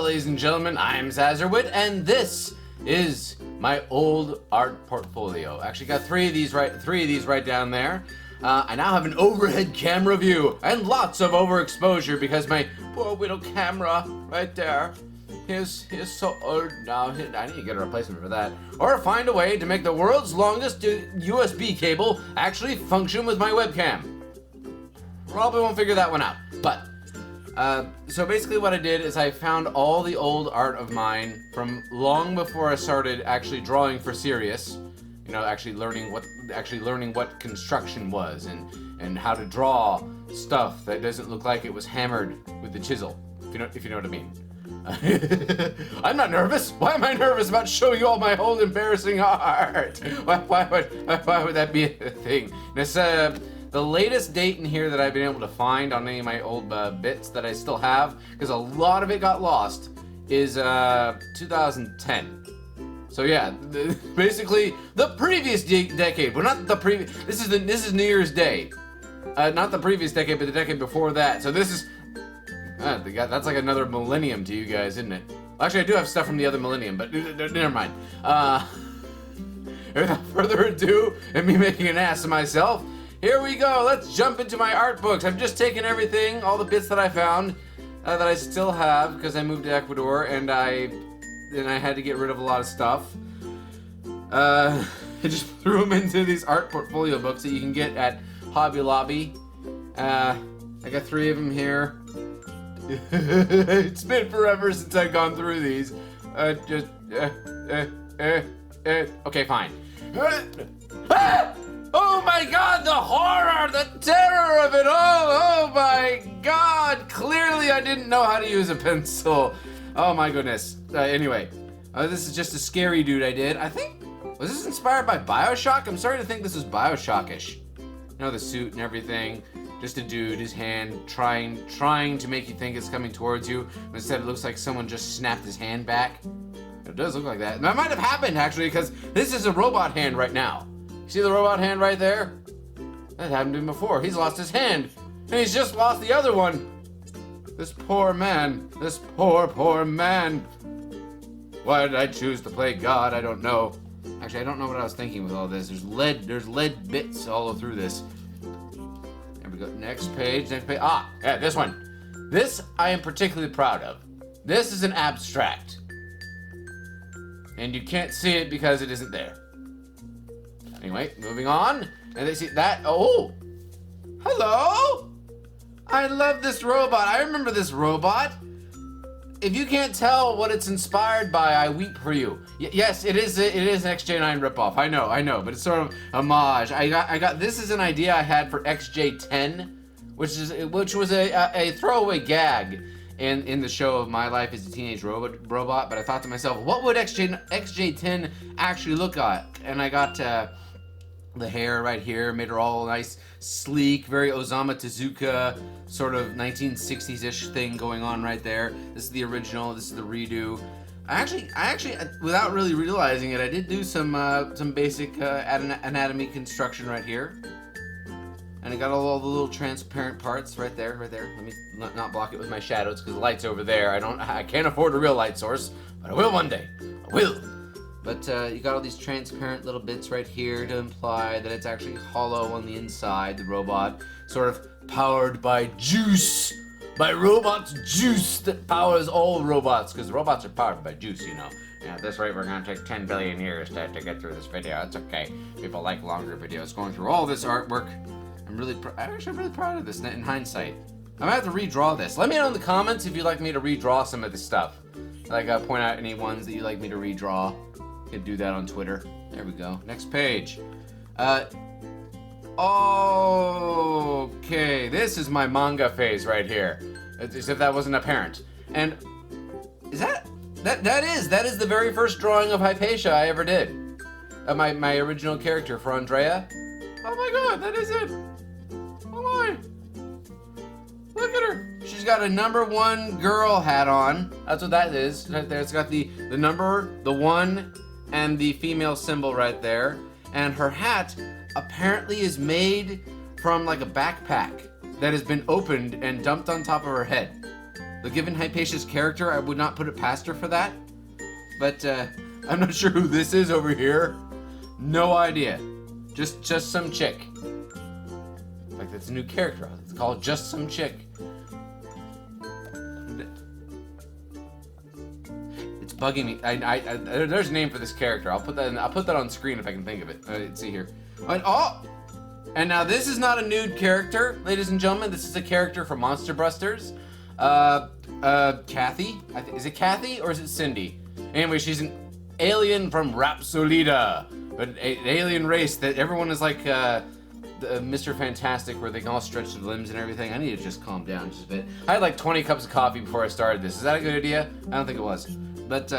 Well, ladies and gentlemen, I'm Zazerwit, and this is my old art portfolio. Actually, got three of these right down there. I now have an overhead camera view and lots of overexposure because my poor little camera right there is so old now. I need to get a replacement for that, or find a way to make the world's longest USB cable actually function with my webcam. Probably won't figure that one out, but. So basically what I did is I found all the old art of mine from long before I started actually drawing for serious. You know, actually learning what construction was and how to draw stuff that doesn't look like it was hammered with the chisel. If you know what I mean. I'm not nervous. Why am I nervous about showing you all my old embarrassing art? Why would that be a thing? This the latest date in here that I've been able to find on any of my old bits that I still have, because a lot of it got lost, is 2010. So yeah, basically the previous decade, but not the previous. This is New Year's Day, not the previous decade, but the decade before that. So this is that's like another millennium to you guys, isn't it? Actually, I do have stuff from the other millennium, but never mind. Without further ado, and me making an ass of myself. Here we go, let's jump into my art books. I've just taken everything, all the bits that I found, that I still have, because I moved to Ecuador, and I had to get rid of a lot of stuff. I just threw them into these art portfolio books that you can get at Hobby Lobby. I got 3 of them here. It's been forever since I've gone through these. Okay, fine. Oh my god, the horror, the terror of it all! Oh my god! Clearly I didn't know how to use a pencil. Oh my goodness. Anyway, this is just a scary dude I did. I think, was this inspired by Bioshock? I'm starting to think this is Bioshock-ish. You know, the suit and everything. Just a dude, his hand trying to make you think it's coming towards you. But instead it looks like someone just snapped his hand back. It does look like that. And that might have happened actually, because this is a robot hand right now. See the robot hand right there? That happened to him before. He's lost his hand. And he's just lost the other one. This poor man. This poor man. Why did I choose to play God? I don't know. Actually, I don't know what I was thinking with all this. There's lead bits all through this. There we go. Next page. Ah, yeah, this one. This I am particularly proud of. This is an abstract. And you can't see it because it isn't there. Anyway, moving on. And they see that. Oh! Hello! I love this robot. I remember this robot. If you can't tell what it's inspired by, I weep for you. Yes, it is an XJ9 ripoff. I know, but it's sort of homage. I got this is an idea I had for XJ10, which was a throwaway gag in the show of My Life as a Teenage Robot, but I thought to myself, what would XJ10 actually look like? And I got the hair right here, made her all nice, sleek, very Osamu Tezuka, sort of 1960s-ish thing going on right there. This is the original, this is the redo. I actually, without really realizing it, I did do some basic anatomy construction right here. And I got all the little transparent parts right there. Let me not block it with my shadows because the light's over there. I can't afford a real light source, but I will one day. I will. But you got all these transparent little bits right here to imply that it's actually hollow on the inside, the robot, sort of powered by juice. By robot's juice that powers all robots, because robots are powered by juice, you know. Yeah, at this rate, we're going to take 10 billion years to get through this video. It's okay. People like longer videos. Going through all this artwork, I'm actually really proud of this in hindsight. I might have to redraw this. Let me know in the comments if you'd like me to redraw some of this stuff. Like, point out any ones that you'd like me to redraw. You can do that on Twitter. There we go. Next page. Okay, this is my manga phase right here. As if that wasn't apparent. And is that is the very first drawing of Hypatia I ever did. My original character for Andreea. Oh my god, that is it. Oh my. Look at her. She's got a #1 girl hat on. That's what that is. Right there. It's got the number, the 1, and the female symbol right there. And her hat apparently is made from like a backpack that has been opened and dumped on top of her head. But given Hypatia's character, I would not put it past her for that. But I'm not sure who this is over here. No idea. Just some chick. Like, that's a new character. It's called Just Some Chick. It's bugging me. There's a name for this character. I'll put that on screen if I can think of it. Let's see here. And now this is not a nude character, ladies and gentlemen. This is a character from Monster Busters. Kathy. Is it Kathy or is it Cindy? Anyway, she's an alien from Rapsolida, an alien race that everyone is like Mr. Fantastic, where they can all stretch their limbs and everything. I need to just calm down just a bit. I had like 20 cups of coffee before I started this. Is that a good idea? I don't think it was. But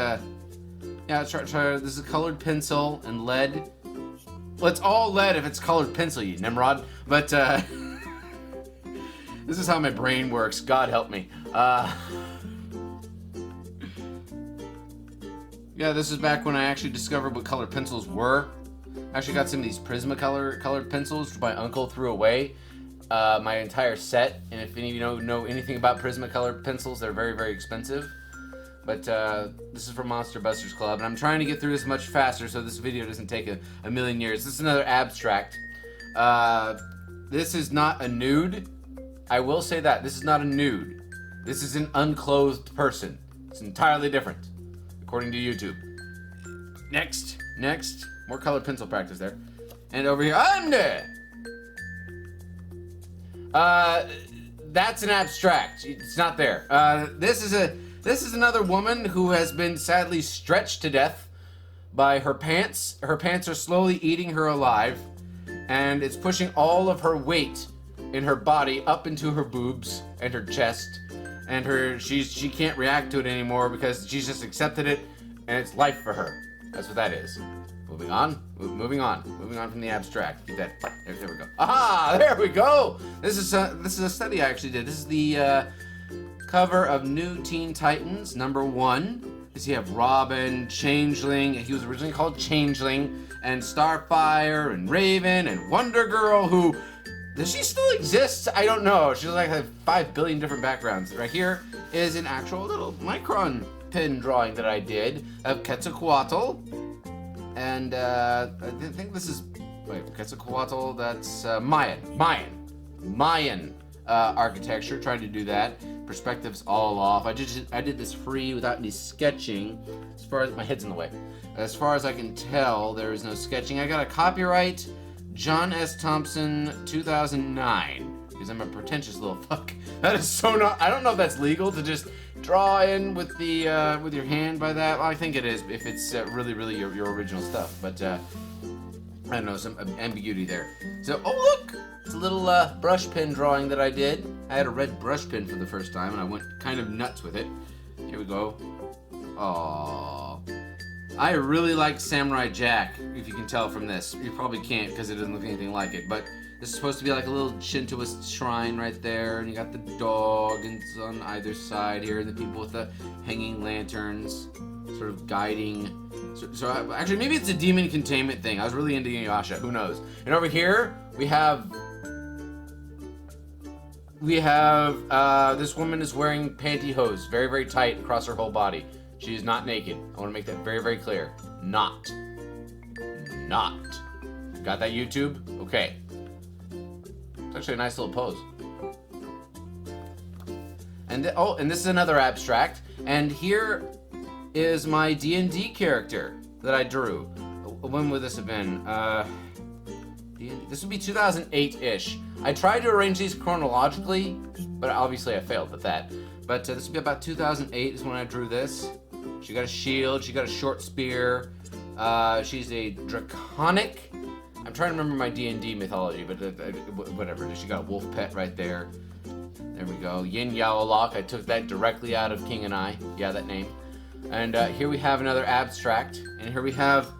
yeah, try. This is colored pencil and lead. Well, it's all lead if it's colored pencil, you Nimrod. But this is how my brain works. God help me. Yeah, this is back when I actually discovered what colored pencils were. I actually got some of these Prismacolor colored pencils, which my uncle threw away. My entire set. And if any of you know anything about Prismacolor pencils, they're very, very expensive. But this is from Monster Busters Club, and I'm trying to get through this much faster so this video doesn't take a million years. This is another abstract. This is not a nude. I will say that. This is not a nude. This is an unclothed person. It's entirely different, according to YouTube. Next. More colored pencil practice there. And over here, that's an abstract. It's not there. This is another woman who has been sadly stretched to death by her pants. Her pants are slowly eating her alive, and it's pushing all of her weight in her body up into her boobs and her chest, and she can't react to it anymore because she's just accepted it, and it's life for her. That's what that is. Moving on from the abstract. Keep that. There we go. Aha! There we go. This is a study I actually did. This is the cover of New Teen Titans #1. Because you have Robin, Changeling. He was originally called Changeling, and Starfire, and Raven, and Wonder Girl. Who does she still exist? I don't know. She's like 5 billion different backgrounds. Right here is an actual little micron pen drawing that I did of Quetzalcoatl. And I think this is, Quetzalcoatl, that's Mayan architecture, trying to do that. Perspectives all off. I did this free without any sketching. As far as, my head's in the way. As far as I can tell, there is no sketching. I got a copyright, John S. Thompson, 2009. Because I'm a pretentious little fuck. That is so not, I don't know if that's legal to just draw in with the with your hand by that. Well, I think it is if it's really your original stuff. But I don't know, some ambiguity there. So, oh look, it's a little brush pen drawing that I did. I had a red brush pen for the first time, and I went kind of nuts with it. Here we go. Aww. I really like Samurai Jack, if you can tell from this. You probably can't because it doesn't look anything like it, but this is supposed to be like a little Shintoist shrine right there, and you got the dog and it's on either side here, and the people with the hanging lanterns sort of guiding. So actually, maybe it's a demon containment thing. I was really into Inuyasha, who knows? And over here, we have this woman is wearing pantyhose, very, very tight across her whole body. She is not naked. I want to make that very, very clear. Not. Got that, YouTube? Okay. It's actually a nice little pose. And and this is another abstract. And here is my D&D character that I drew. When would this have been? This would be 2008-ish. I tried to arrange these chronologically, but obviously I failed at that. But this would be about 2008 is when I drew this. She got a shield. She got a short spear. She's a draconic. I'm trying to remember my D&D mythology, but whatever. She got a wolf pet right there. There we go. Yin Yao-Lok. I took that directly out of King and I. Yeah, that name. And here we have another abstract. And here we have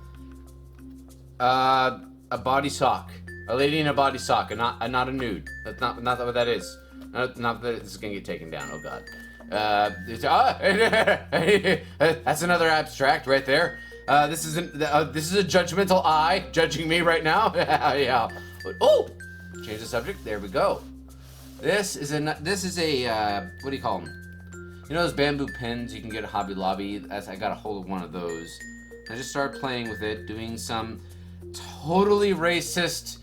a body sock. A lady in a body sock, and not a nude. That's not what that is. Not that this is gonna get taken down. Oh God. That's another abstract right there. This is a judgmental eye judging me right now. Yeah. Oh, change the subject. There we go. This is a what do you call them? You know those bamboo pins you can get at Hobby Lobby? I got a hold of one of those. I just started playing with it, doing some totally racist,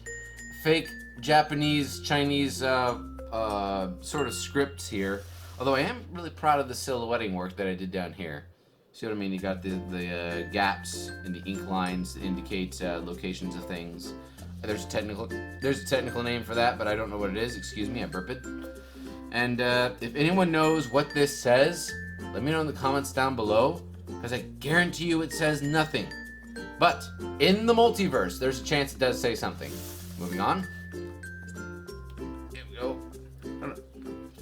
fake Japanese, Chinese sort of scripts here. Although I am really proud of the silhouetting work that I did down here. See what I mean? You got the gaps in the ink lines that indicate locations of things. There's a technical name for that, but I don't know what it is. Excuse me, I burped. And if anyone knows what this says, let me know in the comments down below, because I guarantee you it says nothing. But in the multiverse, there's a chance it does say something. Moving on. There we go.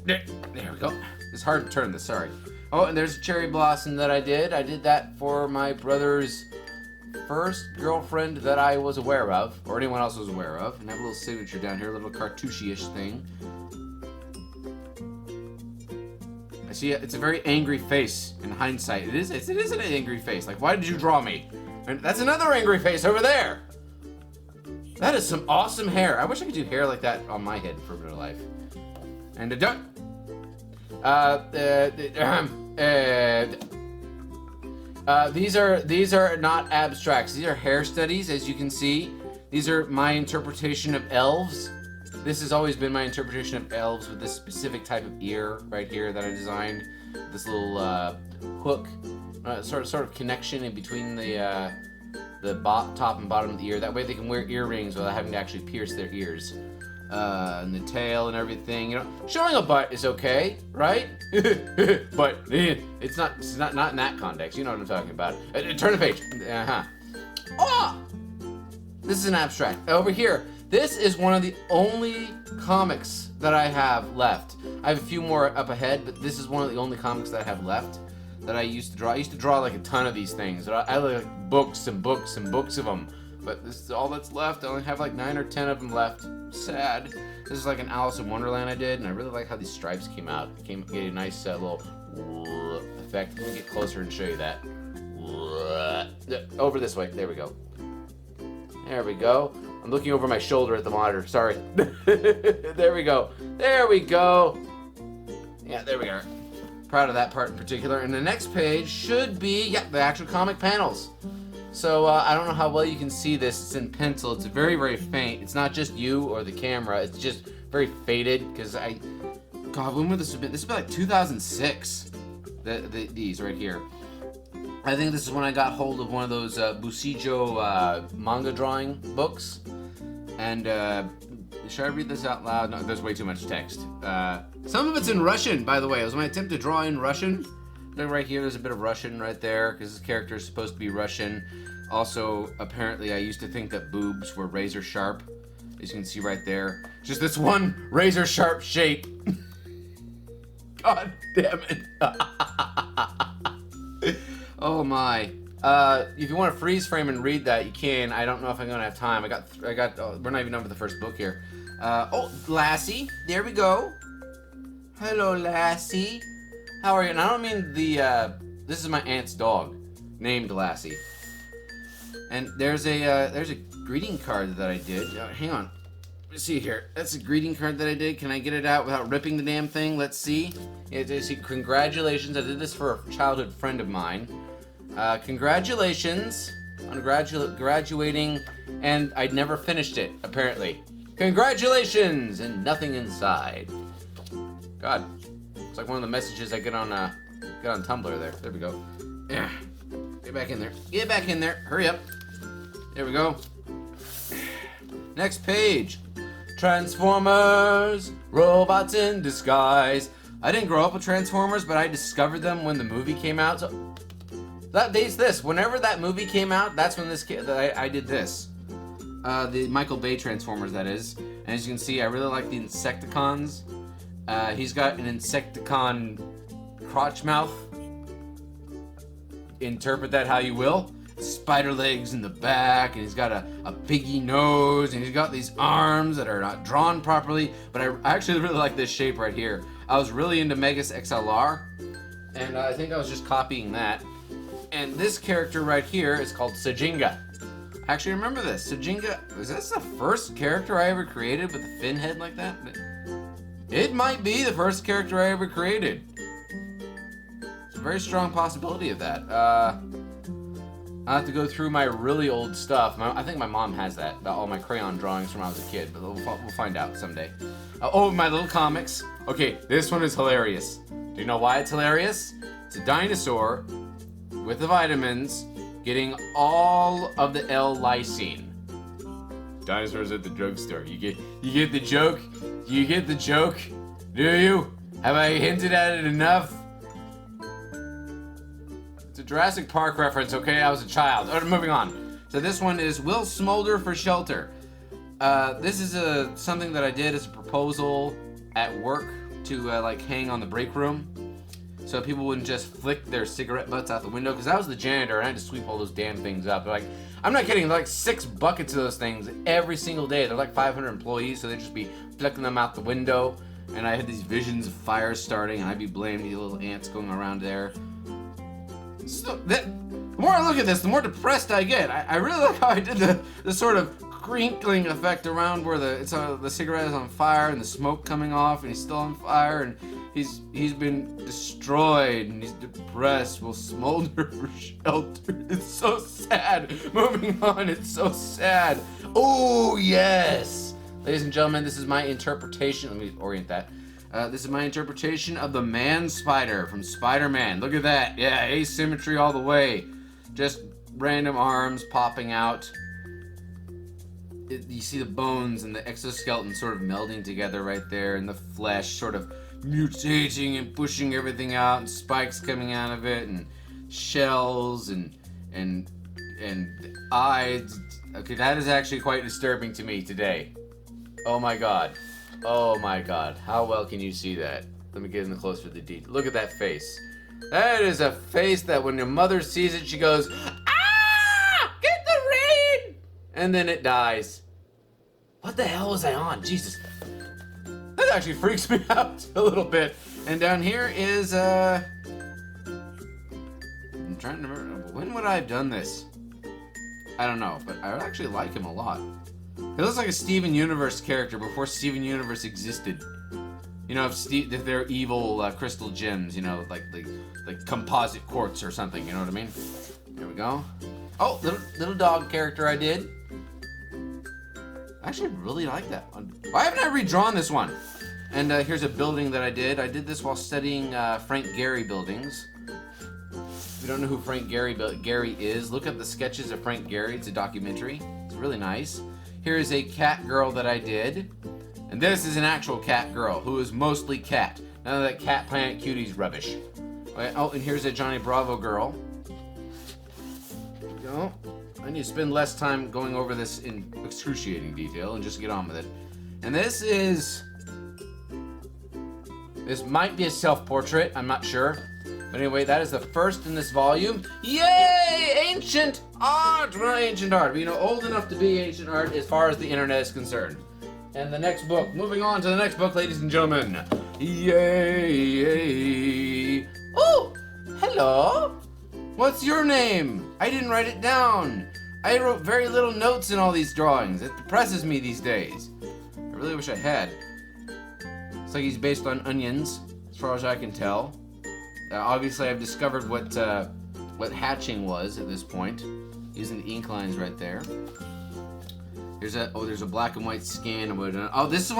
There we go. It's hard to turn this, sorry. Oh, and there's a cherry blossom that I did. I did that for my brother's first girlfriend that I was aware of, or anyone else was aware of. And I have a little signature down here, a little cartouche-ish thing. I see it's a very angry face in hindsight. It is an angry face. Like, why did you draw me? And that's another angry face over there. That is some awesome hair. I wish I could do hair like that on my head for a bit of life. And these are not abstracts. These are hair studies, as you can see. These are my interpretation of elves. This has always been my interpretation of elves with this specific type of ear right here that I designed. This little hook, sort of connection in between the top and bottom of the ear. That way they can wear earrings without having to actually pierce their ears. And the tail and everything. You know, showing a butt is okay, right? But it's not in that context. You know what I'm talking about. Turn the page. Oh! This is an abstract. Over here. This is one of the only comics that I have left. I have a few more up ahead, but this is one of the only comics that I have left that I used to draw. I used to draw like a ton of these things. I like books and books and books of them. But this is all that's left. I only have like 9 or 10 of them left. Sad. This is like an Alice in Wonderland I did, and I really like how these stripes came out. It gave a nice little effect. Let me get closer and show you that. Over this way. There we go. There we go. I'm looking over my shoulder at the monitor. Sorry. There we go. There we go. Yeah, there we are. Proud of that part in particular. And the next page should be, the actual comic panels. So I don't know how well you can see this. It's in pencil. It's very, very faint. It's not just you or the camera. It's just very faded because God, when would this have been? This would be like 2006. These right here. I think this is when I got hold of one of those Busijo manga drawing books. And should I read this out loud? No, there's way too much text. Some of it's in Russian, by the way. It was my attempt to draw in Russian. Look right here, there's a bit of Russian right there, because this character is supposed to be Russian. Also, apparently, I used to think that boobs were razor sharp. As you can see right there. Just this one razor sharp shape. God damn it. Oh my. If you want to freeze frame and read that, you can. I don't know if I'm gonna have time. We're not even done with the first book here. Oh, Lassie. There we go. Hello, Lassie. How are you? And I don't mean this is my aunt's dog, named Lassie. And there's a greeting card that I did. Hang on. Let's see here. That's a greeting card that I did. Can I get it out without ripping the damn thing? Let's see. Congratulations. I did this for a childhood friend of mine. Congratulations on graduating, and I'd never finished it, apparently. Congratulations, and nothing inside. God, it's like one of the messages I get on Tumblr there. There we go. Yeah. Get back in there. Get back in there. Hurry up. There we go. Next page. Transformers, robots in disguise. I didn't grow up with Transformers, but I discovered them when the movie came out. So that dates this. Whenever that movie came out, that's when I did this. The Michael Bay Transformers, that is. And as you can see, I really like the Insecticons. He's got an Insecticon crotch mouth. Interpret that how you will. Spider legs in the back, and he's got a piggy nose, and he's got these arms that are not drawn properly. But I actually really like this shape right here. I was really into Megas XLR, and I think I was just copying that. And this character right here is called Sajinga. I actually remember this. Sajinga, was this the first character I ever created with a fin head like that? It might be the first character I ever created. very strong possibility of that. I'll have to go through my really old stuff. I think my mom has that, all my crayon drawings from when I was a kid, but we'll find out someday. Oh, my little comics. Okay, this one is hilarious. Do you know why it's hilarious? It's a dinosaur with the vitamins getting all of the L-lysine. Dinosaurs at the drugstore. You get the joke? You get the joke? Do you? Have I hinted at it enough? It's a Jurassic Park reference, okay? I was a child. Oh, moving on. So this one is Will Smolder for Shelter. This is something that I did as a proposal at work to like hang on the break room, so people wouldn't just flick their cigarette butts out the window. Because I was the janitor and I had to sweep all those damn things up. Like, I'm not kidding. Like 6 buckets of those things every single day. They're like 500 employees, so they'd just be flicking them out the window. And I had these visions of fires starting, and I'd be blaming these little ants going around there. So the more I look at this, the more depressed I get. I really like how I did the sort of crinkling effect around where the cigarette is on fire and the smoke coming off, and he's still on fire, and he's been destroyed and he's depressed. Will smolder for shelter. It's so sad. Moving on, it's so sad. Oh yes. Ladies and gentlemen, this is my interpretation. Let me orient that. This is my interpretation of the man spider from Spider-Man. Look at that. Yeah, asymmetry all the way. Just random arms popping out. You see the bones and the exoskeleton sort of melding together right there, and the flesh sort of mutating and pushing everything out, and spikes coming out of it, and shells and eyes. Okay, that is actually quite disturbing to me today. Oh my god. Oh my god. How well can you see that? Let me get in the closer to the detail. Look at that face. That is a face that when your mother sees it, she goes, "Ah! Get the rain!" And then it dies. What the hell was I on? Jesus. That actually freaks me out a little bit. And down here is, I'm trying to remember, when would I have done this? I don't know, but I actually like him a lot. He looks like a Steven Universe character before Steven Universe existed. You know, if they're evil crystal gems, you know, like composite quartz or something, you know what I mean? There we go. Oh, little dog character I did. I actually really like that one. Why haven't I redrawn this one? And here's a building that I did. I did this while studying Frank Gehry buildings. If you don't know who Frank Gehry is, look up the sketches of Frank Gehry. It's a documentary. It's really nice. Here is a cat girl that I did. And this is an actual cat girl who is mostly cat. None of that Cat Planet Cuties rubbish. Okay, oh, and here's a Johnny Bravo girl. There we go. I need to spend less time going over this in excruciating detail and just get on with it. And this might be a self-portrait, I'm not sure. But anyway, that is the first in this volume. Yay! Ancient art! Well, not ancient art, but you know, old enough to be ancient art as far as the internet is concerned. And the next book, moving on to the next book, ladies and gentlemen. Yay! Oh! Hello! What's your name? I didn't write it down. I wrote very little notes in all these drawings. It depresses me these days. I really wish I had. It's like he's based on onions, as far as I can tell. Obviously, I've discovered what hatching was at this point, using the ink lines right there. There's a black and white scan. Oh, this is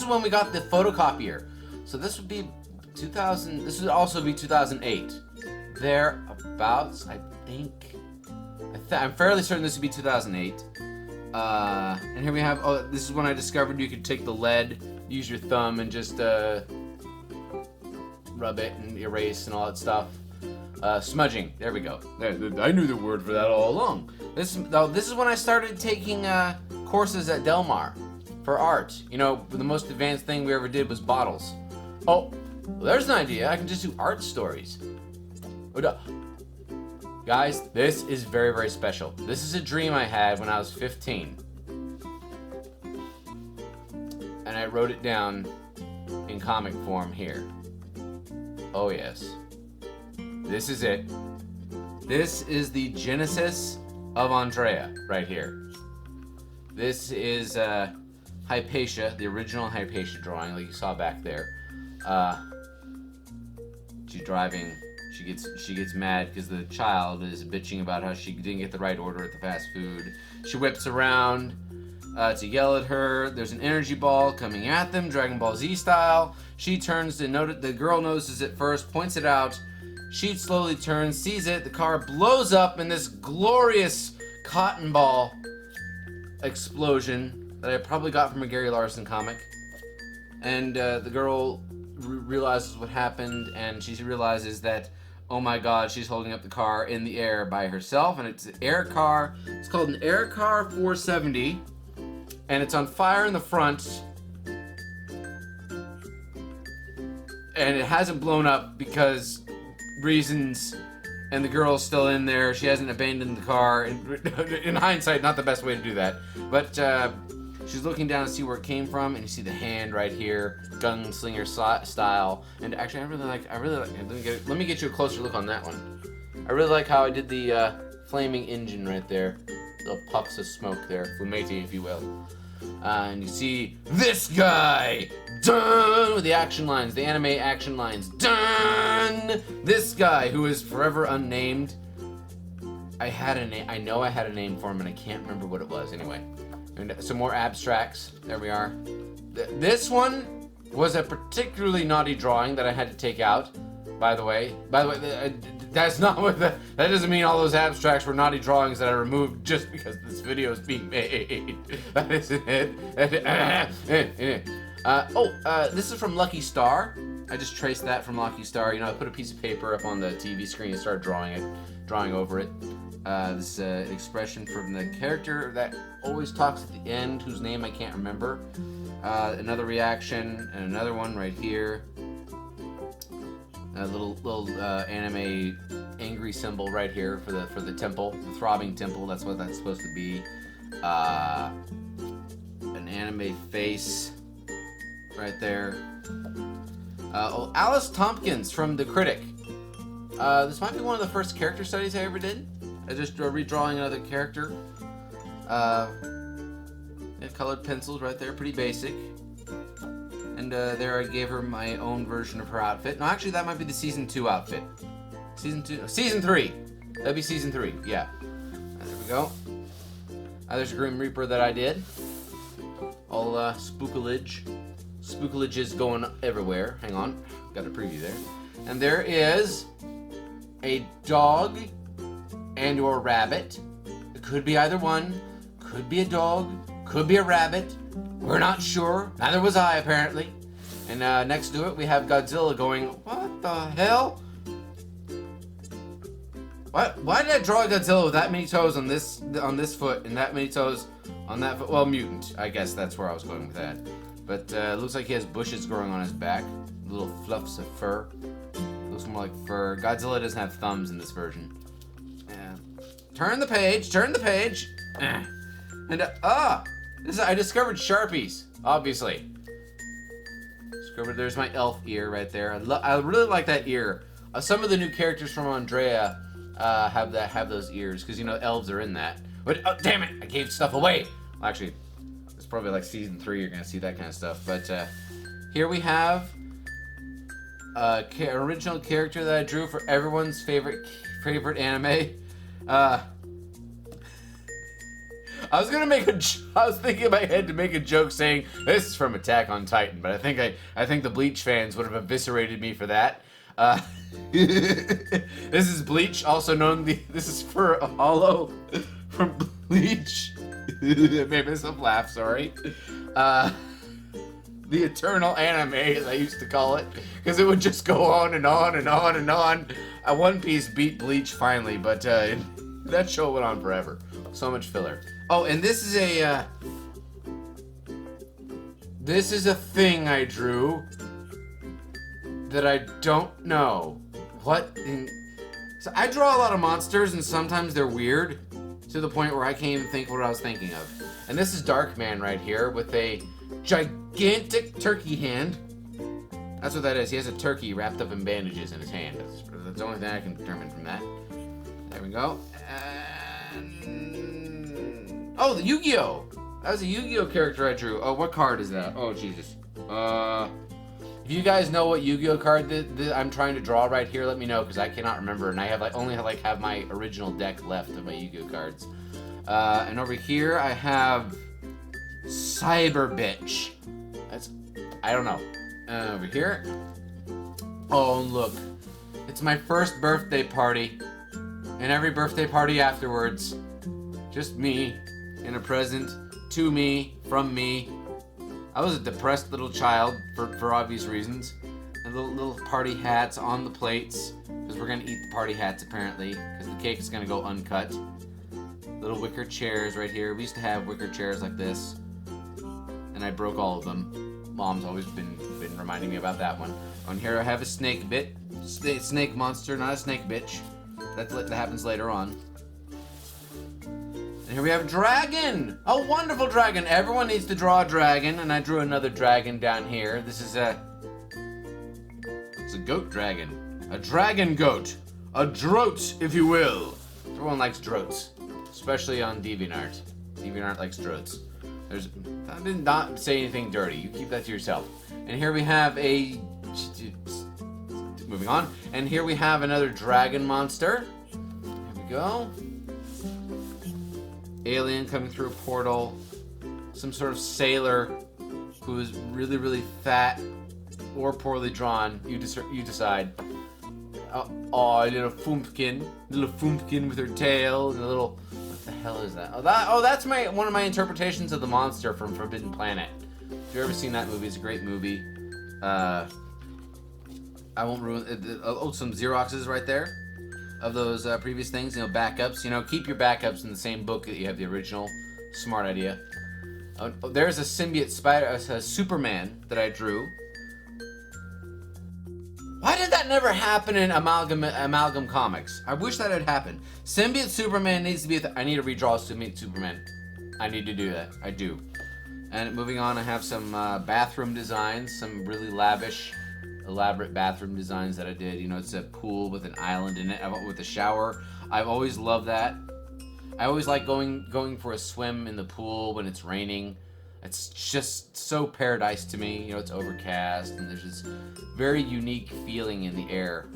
when we got the photocopier. So this would be 2000. This would also be 2008. Thereabouts, I think. I'm fairly certain this would be 2008. And here we have. Oh, this is when I discovered you could take the lead, use your thumb, and just rub it and erase and all that stuff. Smudging. There we go. I knew the word for that all along. This is when I started taking courses at Del Mar for art. You know, the most advanced thing we ever did was bottles. Oh, well, there's an idea. I can just do art stories. Guys, this is very, very special. This is a dream I had when I was 15. And I wrote it down in comic form here. Oh yes. This is it. This is the genesis of Andreea right here. This is Hypatia, the original Hypatia drawing, like you saw back there. She's driving. She gets mad because the child is bitching about how she didn't get the right order at the fast food. She whips around to yell at her. There's an energy ball coming at them, Dragon Ball Z style. She turns to note it. The girl notices it first, points it out. She slowly turns, sees it. The car blows up in this glorious cotton ball explosion that I probably got from a Gary Larson comic. And the girl realizes what happened, and she realizes that, oh my god, she's holding up the car in the air by herself, and it's an air car. It's called an Air Car 470, and it's on fire in the front. And it hasn't blown up because reasons, and the girl's still in there. She hasn't abandoned the car. In hindsight, not the best way to do that. But she's looking down to see where it came from, and you see the hand right here, gunslinger style. And actually, I really like. Let me get you a closer look on that one. I really like how I did the flaming engine right there, little puffs of smoke there, fumete, if you will. And you see this guy, done, with the action lines, the anime action lines, done. This guy who is forever unnamed. I had a name. I know I had a name for him, and I can't remember what it was. Anyway, and some more abstracts. There we are. This one was a particularly naughty drawing that I had to take out. By the way, that's not what that doesn't mean all those abstracts were naughty drawings that I removed just because this video is being made. That isn't it. This is from Lucky Star. I just traced that from Lucky Star. You know, I put a piece of paper up on the TV screen and started drawing over it. This expression from the character that always talks at the end, whose name I can't remember. Another reaction, and another one right here. A little anime angry symbol right here for the temple, the throbbing temple. That's what that's supposed to be. An anime face right there. Alice Tompkins from The Critic. This might be one of the first character studies I ever did. I just redrawing another character. Colored pencils right there, pretty basic. And there I gave her my own version of her outfit. No, actually, that might be the Season 2 outfit. Season 3. That'd be Season 3, yeah. There we go. There's a Grim Reaper that I did. All spookalage. Spookalage is going everywhere. Hang on. Got a preview there. And there is a dog and or rabbit. It could be either one. Could be a dog. Could be a rabbit. We're not sure. Neither was I, apparently. And next to it, we have Godzilla going, what the hell? What? Why did I draw Godzilla with that many toes on this foot and that many toes on that foot? Well, mutant. I guess that's where I was going with that. But it looks like he has bushes growing on his back. Little fluffs of fur. Looks more like fur. Godzilla doesn't have thumbs in this version. Turn the page. Turn the page. And I discovered Sharpies, obviously. There's my elf ear right there. I really like that ear. Some of the new characters from Andreea have those ears, because you know elves are in that. But oh, damn it! I gave stuff away. Well, actually, it's probably like Season 3. You're gonna see that kind of stuff. But here we have original character that I drew for everyone's favorite anime. I was thinking in my head to make a joke saying this is from Attack on Titan, but I think the Bleach fans would have eviscerated me for that. This is Bleach, also known this is for Hollow from Bleach. Made myself laugh, sorry. The eternal anime, as I used to call it, because it would just go on and on and on and on. One Piece beat Bleach finally, but that show went on forever. So much filler. Oh, and this is a thing I drew that I don't know so I draw a lot of monsters, and sometimes they're weird to the point where I can't even think what I was thinking of. And this is Darkman right here with a gigantic turkey hand. That's what that is. He has a turkey wrapped up in bandages in his hand. That's the only thing I can determine from that. There we go. Oh, the Yu-Gi-Oh! That was a Yu-Gi-Oh character I drew. Oh, what card is that? Oh, Jesus. If you guys know what Yu-Gi-Oh card I'm trying to draw right here, let me know, because I cannot remember, and I have only have my original deck left of my Yu-Gi-Oh cards. And over here I have Cyber Bitch. I don't know. Over here. Oh, look. It's my first birthday party. And every birthday party afterwards. Just me in a present to me, from me. I was a depressed little child for obvious reasons. And little party hats on the plates, because we're gonna eat the party hats apparently, because the cake is gonna go uncut. Little wicker chairs right here. We used to have wicker chairs like this, and I broke all of them. Mom's always been reminding me about that one. On here I have a snake monster, not a snake bitch. That happens later on. And here we have a dragon! A wonderful dragon! Everyone needs to draw a dragon, and I drew another dragon down here. It's a goat dragon. A dragon goat. A droat, if you will. Everyone likes droats, especially on DeviantArt. DeviantArt likes droats. I did not say anything dirty. You keep that to yourself. And here we have moving on. And here we have another dragon monster. Here we go. Alien coming through a portal. Some sort of sailor who is really, really fat or poorly drawn. You decide. Oh, a little Fumpkin with her tail and a little. What the hell is that? That's one of my interpretations of the monster from Forbidden Planet. If you've ever seen that movie, it's a great movie. I won't ruin it. Oh, some Xeroxes right there of those previous things. Backups. Keep your backups in the same book that you have the original. Smart idea. There's a symbiote spider, a Superman that I drew. Why did that never happen in Amalgam Comics? I wish that had happened. Symbiote Superman needs to be. I need to redraw Symbiote Superman. I need to do that. I do. And moving on, I have some bathroom designs, some really lavish, elaborate bathroom designs that I did. It's a pool with an island in it, with a shower. I've always loved that. I always like going for a swim in the pool when it's raining. It's just so paradise to me. It's overcast, and there's this very unique feeling in the air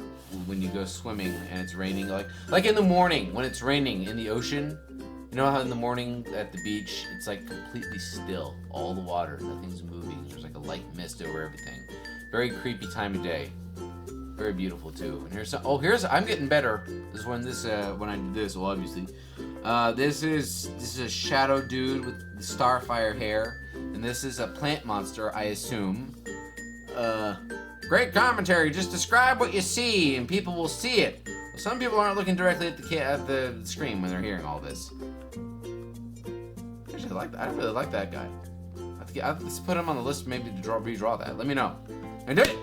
when you go swimming and it's raining. Like in the morning when it's raining in the ocean. You know how in the morning at the beach, it's like completely still. All the water, nothing's moving. There's like a light mist over everything. Very creepy time of day. Very beautiful too. And I'm getting better. When I do this, well, obviously. This is a shadow dude with starfire hair, and this is a plant monster, I assume. Great commentary. Just describe what you see, and people will see it. Well, some people aren't looking directly at the screen when they're hearing all this. I really like that guy. Let's put him on the list, maybe to redraw that. Let me know. And do it.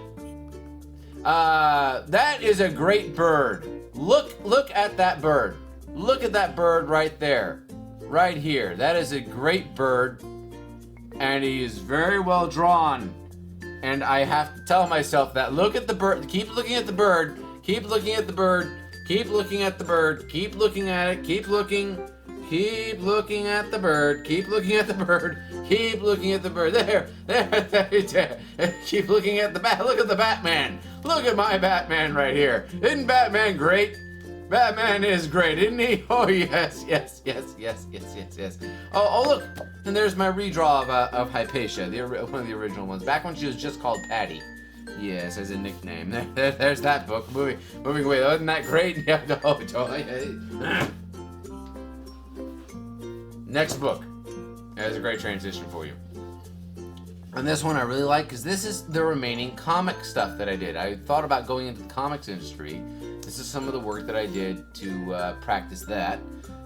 That is a great bird. Look at that bird. Look at that bird right there. Right here. That is a great bird. And he is very well drawn. And I have to tell myself that. Look at the bird. Keep looking at the bird. Keep looking at the bird. Keep looking at the bird. Keep looking at it. Keep looking. Keep looking at the bird. Keep looking at the bird. Keep looking at the bird. There. Keep looking at the bat. Look at the Batman. Look at my Batman right here. Isn't Batman great? Batman is great, isn't he? Oh, yes. Oh, look. And there's my redraw of Hypatia, one of the original ones. Back when she was just called Patty. Yes, as a nickname. There's that book. Moving away. Wasn't that great? Yeah, Next book. That's a great transition for you. And this one I really like because this is the remaining comic stuff that I did. I thought about going into the comics industry. This is some of the work that I did to practice that.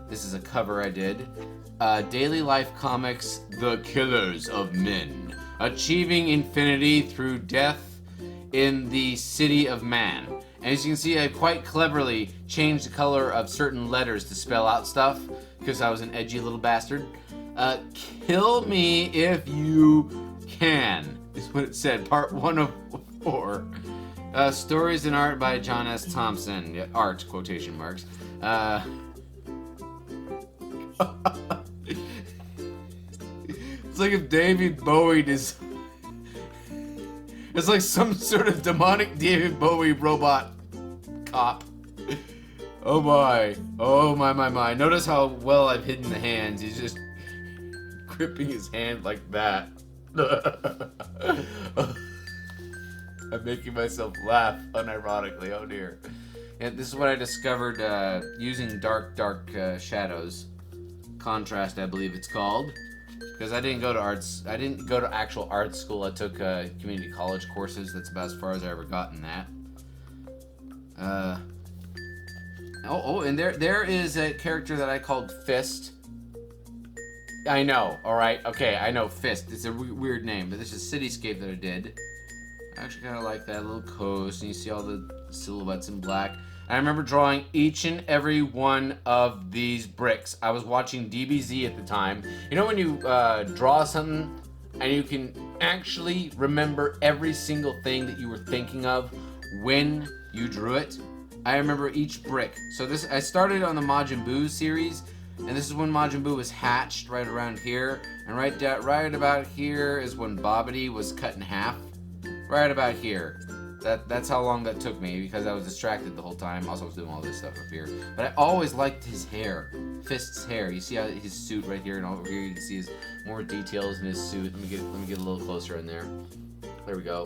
This is a cover I did. Daily Life Comics, The Killers of Men. Achieving infinity through death in the city of man. And as you can see, I quite cleverly changed the color of certain letters to spell out stuff because I was an edgy little bastard. Kill me if you can, is what it said. Part 1 of 4. Stories and art by John S. Thompson. Yeah, art, quotation marks. It's like if David Bowie It's It's like some sort of demonic David Bowie robot cop. Oh my. Oh my. Notice how well I've hidden the hands. He's just gripping his hand like that. I'm making myself laugh unironically. Oh dear. And this is what I discovered using dark shadows. Contrast, I believe it's called. Because I didn't go to arts. I didn't go to actual art school. I took community college courses. That's about as far as I ever got in that. And there is a character that I called Fist. I know. All right. Okay. I know Fist. It's a weird name, but this is Cityscape that I did. I actually kind of like that little coast, and you see all the silhouettes in black. I remember drawing each and every one of these bricks. I was watching DBZ at the time. You know when you draw something and you can actually remember every single thing that you were thinking of when you drew it? I remember each brick. So I started on the Majin Buu series, and this is when Majin Buu was hatched, right around here. And right about here is when Bobbity was cut in half. Right about here. That's how long that took me, because I was distracted the whole time. Also, I was doing all this stuff up here. But I always liked his hair. Fist's hair. You see how his suit right here, and over here you can see his more details in his suit. Let me get a little closer in there. There we go.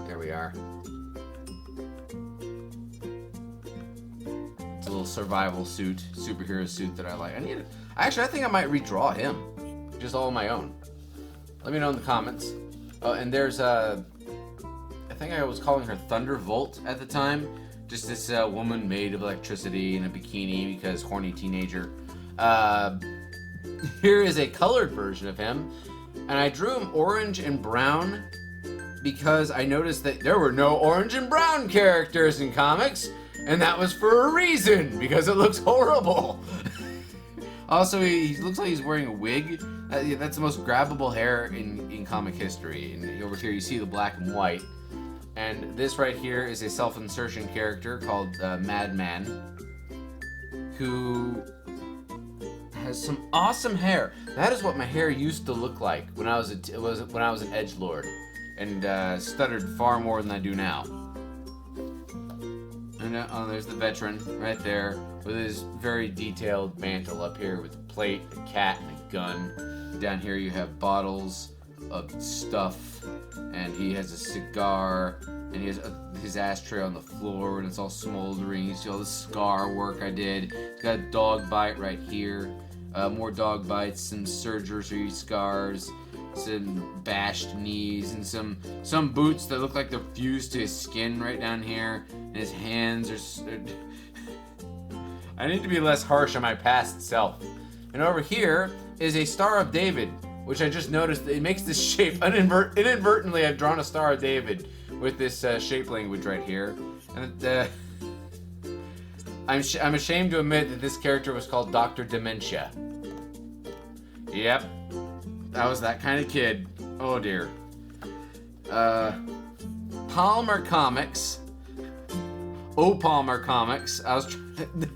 There we are. It's a little survival suit, superhero suit that I like. I think I might redraw him, just all on my own. Let me know in the comments. Oh, and there's I think I was calling her Thunderbolt at the time. Just this woman made of electricity in a bikini because horny teenager. Here is a colored version of him, and I drew him orange and brown because I noticed that there were no orange and brown characters in comics, and that was for a reason, because it looks horrible. Also, he looks like he's wearing a wig. That's the most grabbable hair in comic history. And over here you see the black and white. And this right here is a self-insertion character called Madman, who has some awesome hair. That is what my hair used to look like when I was an edgelord, and stuttered far more than I do now. And there's the veteran right there with his very detailed mantle up here with a plate, a cat, and a gun. Down here you have bottles of stuff, and he has a cigar, and he has his ashtray on the floor, and it's all smoldering. You see all the scar work I did. He's got a dog bite right here. More dog bites, some surgery scars, some bashed knees, and some boots that look like they're fused to his skin right down here. And his hands are... I need to be less harsh on my past self. And over here is a Star of David, which I just noticed it makes this shape. Inadvertently, I've drawn a Star of David with this shape language right here. And I'm ashamed to admit that this character was called Dr. Dementia. Yep. I was that kind of kid. Oh dear. Palmer Comics. Palmer Comics. I was trying to...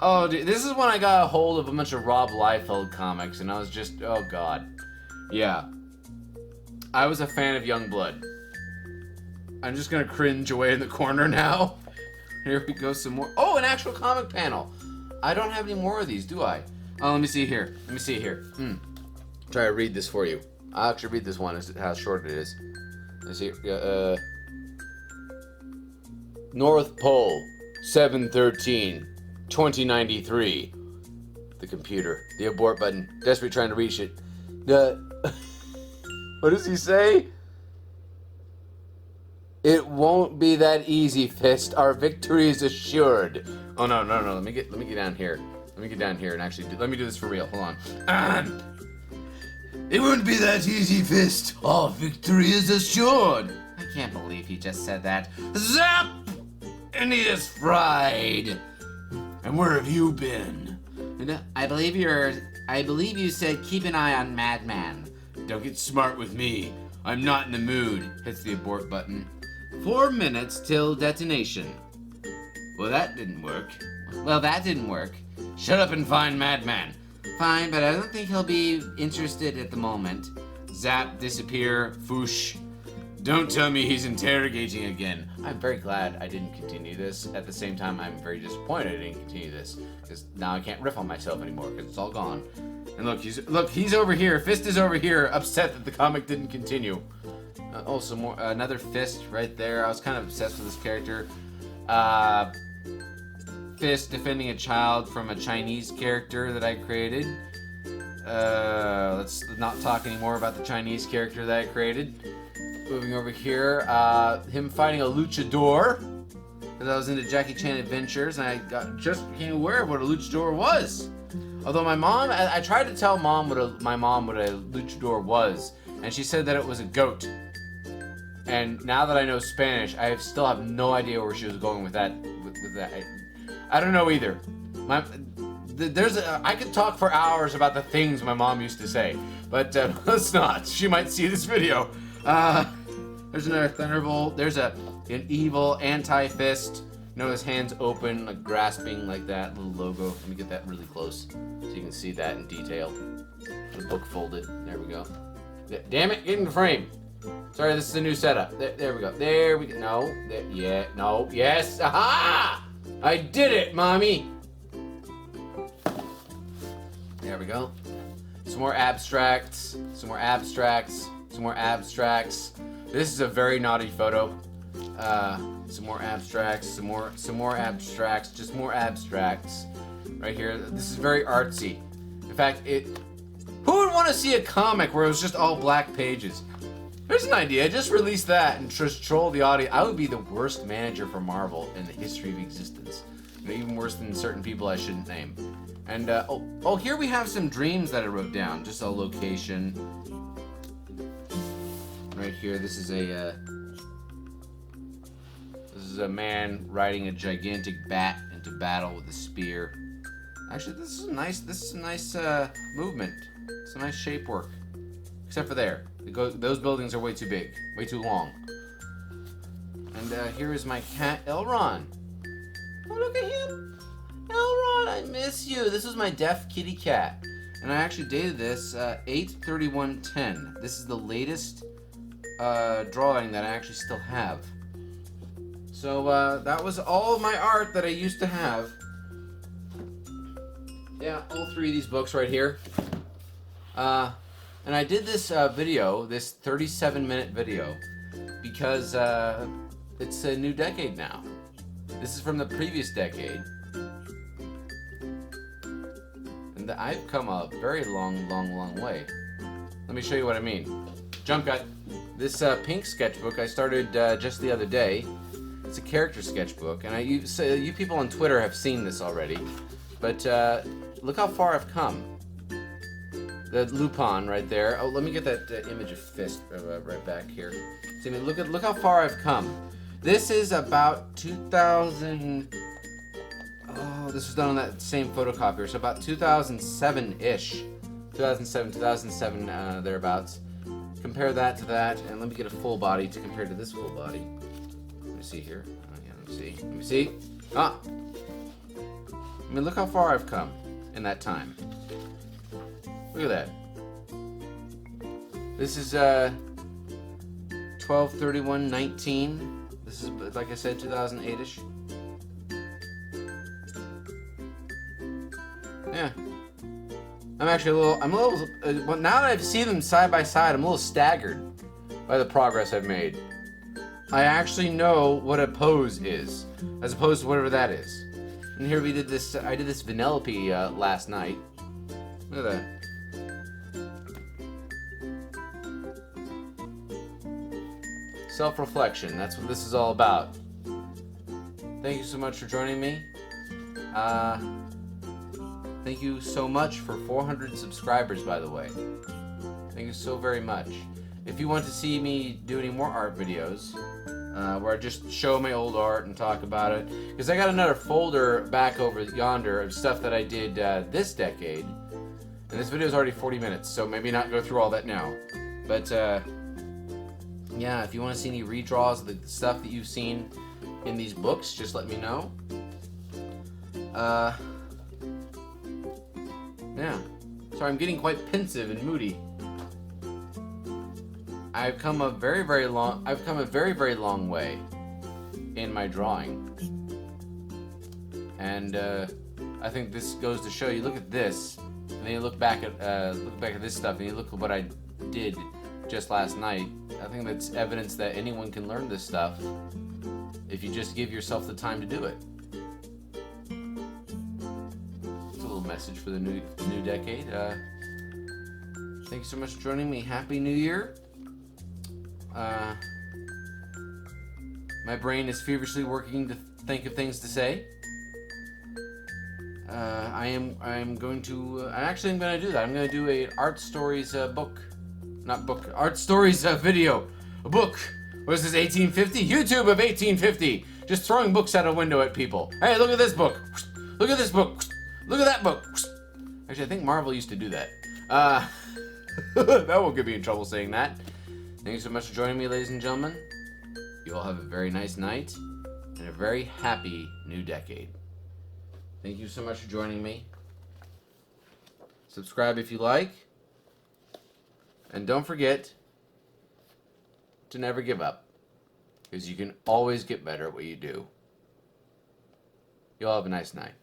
Oh, dude, this is when I got a hold of a bunch of Rob Liefeld comics, and I was just, oh god. Yeah. I was a fan of Youngblood. I'm just gonna cringe away in the corner now. Here we go, some more. Oh, an actual comic panel. I don't have any more of these, do I? Oh, let me see here. Try to read this for you. I'll actually read this one, how short it is. Let's see. North Pole, 7/13, 2093. The computer. The abort button. Desperately trying to reach it. What does he say? It won't be that easy, Fist. Our victory is assured. Oh no. Let me get down here. Let me get down here and actually let me do this for real. Hold on. It won't be that easy, Fist. Our victory is assured. I can't believe he just said that. Zap! And he is fried. And where have you been? I believe you said keep an eye on Madman. Don't get smart with me. I'm not in the mood. Hits the abort button. 4 minutes till detonation. Well, that didn't work. Shut up and find Madman. Fine, but I don't think he'll be interested at the moment. zap, disappear, foosh. Don't tell me he's interrogating again. I'm very glad I didn't continue this. At the same time, I'm very disappointed I didn't continue this, because now I can't riff on myself anymore, because it's all gone. And look, he's over here. Fist is over here, upset that the comic didn't continue. Also, another Fist right there. I was kind of obsessed with this character. Fist defending a child from a Chinese character that I created. Let's not talk anymore about the Chinese character that I created. Moving over here, him fighting a luchador. Because I was into Jackie Chan Adventures, and I just became aware of what a luchador was. Although my mom, I tried to tell my mom what a luchador was, and she said that it was a goat. And now that I know Spanish, I still have no idea where she was going with that. With that, I don't know either. I could talk for hours about the things my mom used to say, but let's not. She might see this video. There's another Thunderbolt. There's an evil anti-Fist. You know, his hands open, like grasping like that little logo. Let me get that really close so you can see that in detail. The book folded. There we go. Damn it, get in the frame. Sorry, this is a new setup. There we go. There we go. No. Yeah. No. Yes. Aha! I did it, mommy. There we go. Some more abstracts. Some more abstracts. Some more abstracts. This is a very naughty photo. Some more abstracts. Some more abstracts. Just more abstracts. Right here. This is very artsy. In fact, who would want to see a comic where it was just all black pages? There's an idea. Just release that and just troll the audience. I would be the worst manager for Marvel in the history of existence. You know, even worse than certain people I shouldn't name. And oh, here we have some dreams that I wrote down. Just a location. Right here, this is a man riding a gigantic bat into battle with a spear. Actually, this is a nice movement. It's a nice shape work. Except for there. Those buildings are way too big, way too long. And here is my cat, Elron. Oh, look at him. Elron, I miss you. This is my deaf kitty cat. And I actually dated this 8/31/10. This is the latest drawing that I actually still have. So that was all of my art that I used to have. Yeah, all three of these books right here. And I did this video, this 37-minute video, because it's a new decade now. This is from the previous decade. And I've come a very long way. Let me show you what I mean. Jump cut. This pink sketchbook I started just the other day. It's a character sketchbook, and you people on Twitter have seen this already. But look how far I've come. The Lupin right there. Oh, let me get that image of Fist right back here. See, I mean, look how far I've come. This is about 2000. Oh, this was done on that same photocopier, so about 2007-ish. 2007, thereabouts. Compare that to that, and let me get a full body to compare to this full body. Let me see here. Oh, yeah, let me see. Ah! I mean, look how far I've come in that time. Look at that. This is 12/31/19. This is, like I said, 2008-ish. Yeah. I'm actually a little, now that I've seen them side by side, I'm a little staggered by the progress I've made. I actually know what a pose is, as opposed to whatever that is. And here we did this, I did this Vanellope last night. Look at that. Self-reflection, that's what this is all about. Thank you so much for joining me. Thank you so much for 400 subscribers, by the way. Thank you so very much. If you want to see me do any more art videos, where I just show my old art and talk about it, because I got another folder back over yonder of stuff that I did this decade, and this video is already 40 minutes, so maybe not go through all that now. But yeah, if you want to see any redraws of the stuff that you've seen in these books, just let me know. Yeah. Sorry, I'm getting quite pensive and moody. I've come a very, very long way in my drawing. And I think this goes to show you. Look at this, and then you look back at this stuff, and you look at what I did just last night. I think that's evidence that anyone can learn this stuff if you just give yourself the time to do it. It's a little message for the new decade. Thank you so much for joining me. Happy New Year. My brain is feverishly working to think of things to say. I'm going to do that. I'm going to do a art stories art stories video. A book. What is this, 1850? YouTube of 1850. Just throwing books out a window at people. Hey, look at this book. Look at this book. Look at that book. Actually, I think Marvel used to do that. That won't get me in trouble saying that. Thank you so much for joining me, ladies and gentlemen. You all have a very nice night and a very happy new decade. Thank you so much for joining me. Subscribe if you like. And don't forget to never give up, because you can always get better at what you do. You all have a nice night.